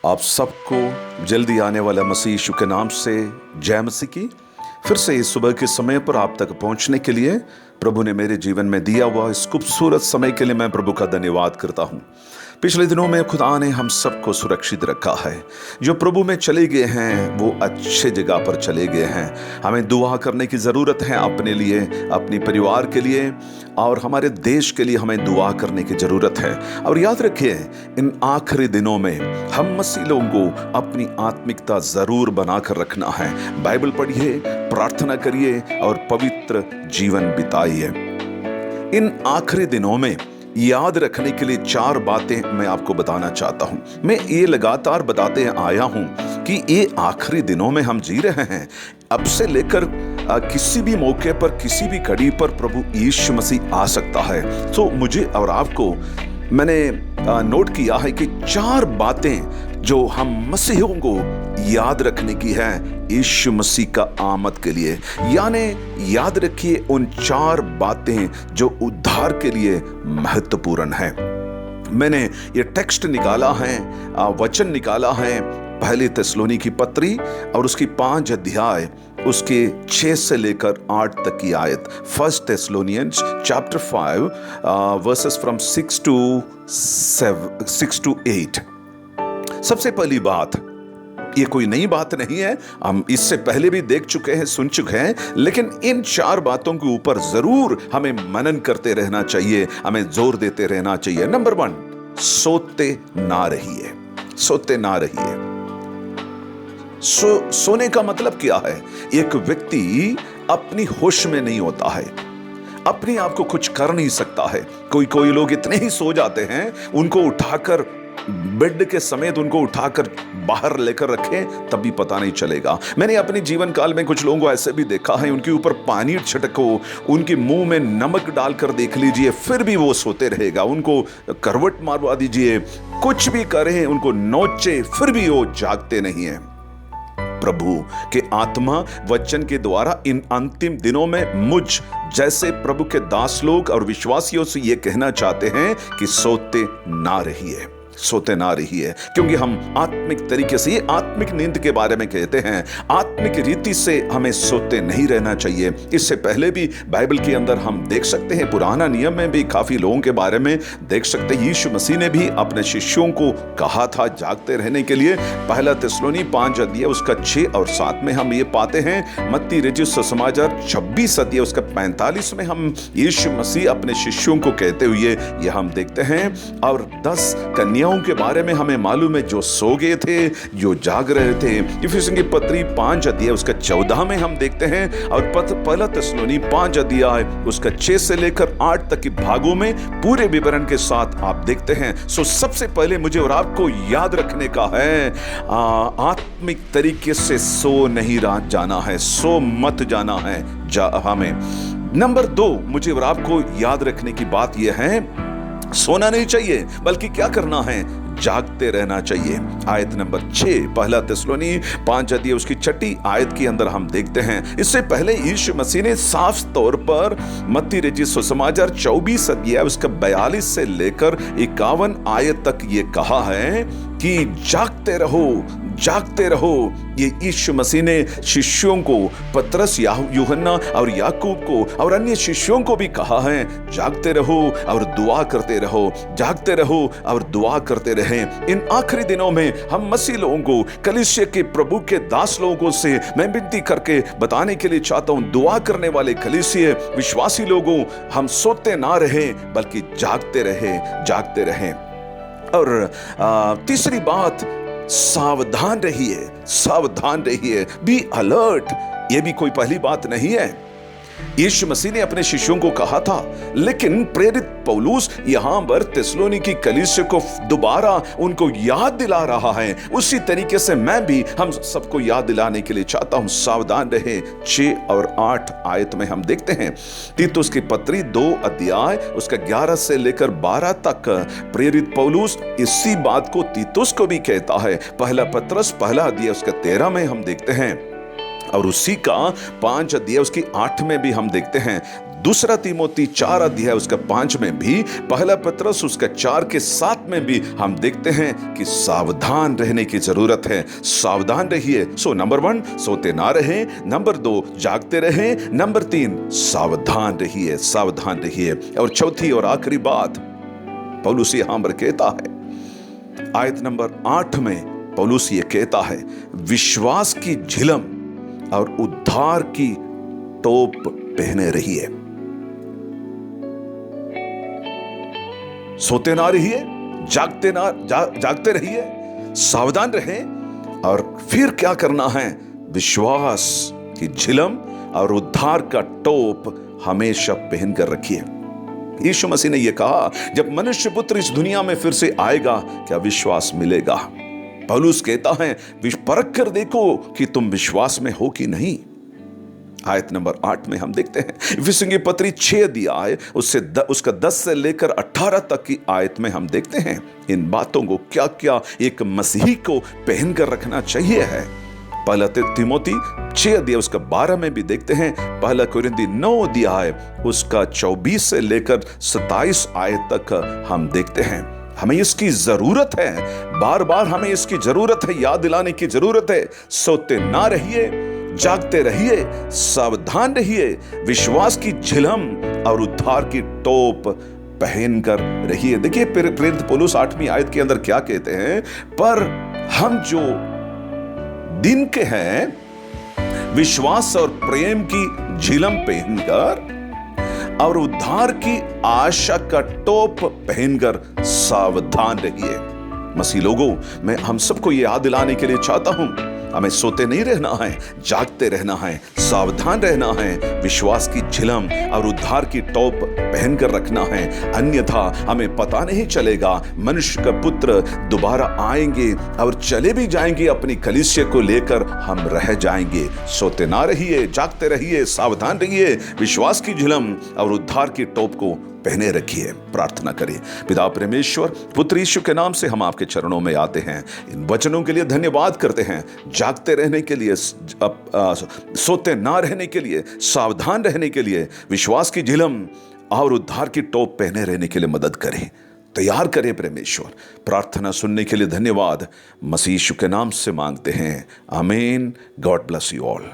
आप सबको जल्दी आने वाला मसीह यीशु के नाम से जय मसीह की। फिर से इस सुबह के समय पर आप तक पहुंचने के लिए प्रभु ने मेरे जीवन में दिया हुआ इस खूबसूरत समय के लिए मैं प्रभु का धन्यवाद करता हूं। पिछले दिनों में खुदा ने हम सबको सुरक्षित रखा है। जो प्रभु में चले गए हैं वो अच्छे जगह पर चले गए हैं। हमें दुआ करने की ज़रूरत है अपने लिए, अपने परिवार के लिए और हमारे देश के लिए हमें दुआ करने की ज़रूरत है। और याद रखिए, इन आखिरी दिनों में हम मसीह लोगों को अपनी आत्मिकता ज़रूर बनाकर रखना है। बाइबल पढ़िए, प्रार्थना करिए और पवित्र जीवन बिताइए। इन आखिरी दिनों में याद रखने के लिए 4 बातें मैं आपको बताना चाहता हूं। मैं ये लगातार बताते आया हूं कि ये आखिरी दिनों में हम जी रहे हैं। अब से लेकर किसी भी मौके पर, किसी भी घड़ी पर प्रभु यीशु मसीह आ सकता है। तो मुझे और आपको मैंने नोट किया है कि 4 बातें जो हम मसीहों को याद रखने की है यीशु मसीह का आमद के लिए। यानी याद रखिए उन 4 बातें जो उद्धार के लिए महत्वपूर्ण है। मैंने ये टेक्स्ट निकाला है, वचन निकाला है पहली थिस्सलुनी की पत्री और उसकी 5 अध्याय, उसके 6 से लेकर 8 तक की आयत। First Thessalonians chapter 5 verses from 6 to 8। सबसे पहली बात, ये कोई नई बात नहीं है, हम इससे पहले भी देख चुके हैं, सुन चुके हैं, लेकिन इन 4 बातों के ऊपर जरूर हमें मनन करते रहना चाहिए, हमें जोर देते रहना चाहिए। नंबर 1, सोते ना रहिए। सोते ना रहिए। सोने का मतलब क्या है? एक व्यक्ति अपनी होश में नहीं होता है, अपने आप को कुछ कर नहीं सकता है। कोई लोग इतने ही सो जाते हैं, उनको उठाकर बेड के समेत उनको उठाकर बाहर लेकर रखें तब भी पता नहीं चलेगा। मैंने अपने जीवन काल में कुछ लोगों को ऐसे भी देखा है, उनके ऊपर पानी छिड़को, उनके मुंह में नमक डालकर देख लीजिए, फिर भी वो सोते रहेगा। उनको करवट मारवा दीजिए, कुछ भी करें, उनको नोचे, फिर भी वो जागते नहीं है। प्रभु के आत्मा वचन के द्वारा इन अंतिम दिनों में मुझ जैसे प्रभु के दास लोग और विश्वासियों से ये कहना चाहते हैं कि सोते ना रहिए, सोते ना रहिए। क्योंकि हम आत्मिक तरीके से, ये आत्मिक नींद के बारे में कहते हैं, आत्मिक रीति से हमें सोते नहीं रहना चाहिए। इससे पहले भी बाइबल के अंदर हम देख सकते हैं, पुराना नियम में भी काफी लोगों के बारे में देख सकते हैं। यीशु मसीह ने भी अपने शिष्यों को कहा था जागते रहने के लिए। पहला थिस्सलुनी 5 अध्याय उसका 6 और 7 में हम ये पाते हैं। मत्ती रचित सुसमाचार 26 अध्याय उसका 45 में हम यीशु मसीह अपने शिष्यों को कहते हुए ये हम देखते हैं। और 10 कन्याओं के बारे में हमें मालूम है जो सो गए थे, जो जाग रहे थे। इफिसियों की पत्री 5 अध्याय उसका 14 में हम देखते हैं। और पहला थिस्सलुनी 5 अध्याय उसका 6 से लेकर 8 तक की भागों में पूरे विवरण के साथ आप देखते हैं। सो सबसे पहले मुझे और आपको याद रखने का है, आत्मिक तरीके से सो नहीं जाना है, सो मत जाना है हमें। नंबर 2, मुझे और आपको याद रखने की बात यह है, सोना नहीं चाहिए, बल्कि क्या करना है? जागते रहना चाहिए। आयत नंबर 6 पहला थिस्सलुनी 5 अध्याय उसकी 6ठी आयत के अंदर हम देखते हैं। इससे पहले यीशु मसीह ने साफ तौर पर मत्ती रचित सुसमाचार 24 अध्याय उसका 42 से लेकर 51 आयत तक ये कहा है कि जागते रहो, जागते रहो। ये यीशु मसीह ने शिष्यों को, पतरस, यूहन्ना और याकूब को और अन्य शिष्यों को भी कहा है, जागते रहो और दुआ करते रहो, जागते रहो और दुआ करते रहें। इन आखिरी दिनों में हम मसीह लोगों को, कलीसिया के प्रभु के दास लोगों से मैं विनती करके बताने के लिए चाहता हूं, दुआ करने वाले कलीसिया विश्वासी लोगों, हम सोते ना रहें बल्कि जागते रहें, जागते रहें। और तीसरी बात, सावधान रहिए, सावधान रहिए, बी अलर्ट। यह भी कोई पहली बात नहीं है, यीशु मसीह ने अपने शिष्यों को कहा था, लेकिन प्रेरित पौलुस यहां पर थिस्सलुनी की कलीसिया को दोबारा उनको याद दिला रहा है। उसी तरीके से मैं भी हम सबको याद दिलाने के लिए चाहता हूं, सावधान रहे। 6 और 8 आयत में हम देखते हैं, तीतुस की पत्री 2 अध्याय उसका 11 से लेकर 12 तक प्रेरित पौलुस इसी बात को तीतुस को भी कहता है। पहला पत्रस पहला अध्याय उसका 13 में हम देखते हैं और उसी का 5 अध्याय उसकी 8 में भी हम देखते हैं, दूसरा तीमोती 4 अध्याय उसका 5 में भी, पहला पत्रस उसका 4 के 7 में भी हम देखते हैं कि सावधान रहने की जरूरत है। सावधान रहिए। सो नंबर 1 सोते ना रहे, नंबर 2 जागते रहे, नंबर 3 सावधान रहिए, सावधान रहिए। और चौथी और आखिरी बात पौलुस यहां पर कहता है, आयत नंबर 8 में पौलुस ये कहता है, विश्वास की झिलम और उद्धार की टोप पहने रहिए। सोते ना रहिए, जागते रहिए, सावधान रहें। और फिर क्या करना है? विश्वास की झिलम और उद्धार का टोप हमेशा पहन कर रखिए। यीशु मसीह ने यह कहा, जब मनुष्य पुत्र इस दुनिया में फिर से आएगा, क्या विश्वास मिलेगा? पौलुस कहता है, परख कर देखो कि तुम विश्वास में हो कि नहीं। आयत नंबर 8 में हम देखते हैं, इफिसियों की पत्री 6 अध्याय उसका 10 से लेकर 18 तक की आयत में हम देखते हैं इन बातों को क्या क्या एक मसीही को पहन कर रखना चाहिए है। पहला तीमोती 6 अध्याय उसका 12 में भी देखते हैं, पहला कुरिन्थी 9 अध्याय उसका 24 से लेकर 27 आयत तक हम देखते हैं। हमें इसकी जरूरत है, बार बार हमें इसकी जरूरत है, याद दिलाने की जरूरत है। सोते ना रहिए, जागते रहिए, सावधान रहिए, विश्वास की झिलम और उद्धार की टोप पहनकर रहिए। देखिए प्रेरित पौलुस 8वीं आयत के अंदर क्या कहते हैं, पर हम जो दिन के हैं विश्वास और प्रेम की झिलम पहनकर और उद्धार की आशा का टोप पहनकर सावधान रहिए। मसीह लोगों, मैं हम सबको यह याद दिलाने के लिए चाहता हूं, हमें सोते नहीं रहना है, जागते रहना है, सावधान रहना है, विश्वास की झिलम और उद्धार की टोप पहनकर रखना है। अन्यथा हमें पता नहीं चलेगा, मनुष्य का पुत्र दोबारा आएंगे और चले भी जाएंगे, अपनी कलीसिया को लेकर हम रह जाएंगे। सोते ना रहिए, जागते रहिए, सावधान रहिए, विश्वास की झिलम और उद्धार की टोप को पहने रखिए। प्रार्थना करिए। पिता परमेश्वर, पुत्र यीशु के नाम से हम आपके चरणों में आते हैं, इन वचनों के लिए धन्यवाद करते हैं। जागते रहने के लिए, सोते ना रहने के लिए, सावधान रहने के लिए, विश्वास की झिलम और उद्धार की टोप पहने रहने के लिए मदद करें, तैयार करें परमेश्वर। प्रार्थना सुनने के लिए धन्यवाद, मसीह यीशु के नाम से मांगते हैं, आमीन। God bless you all.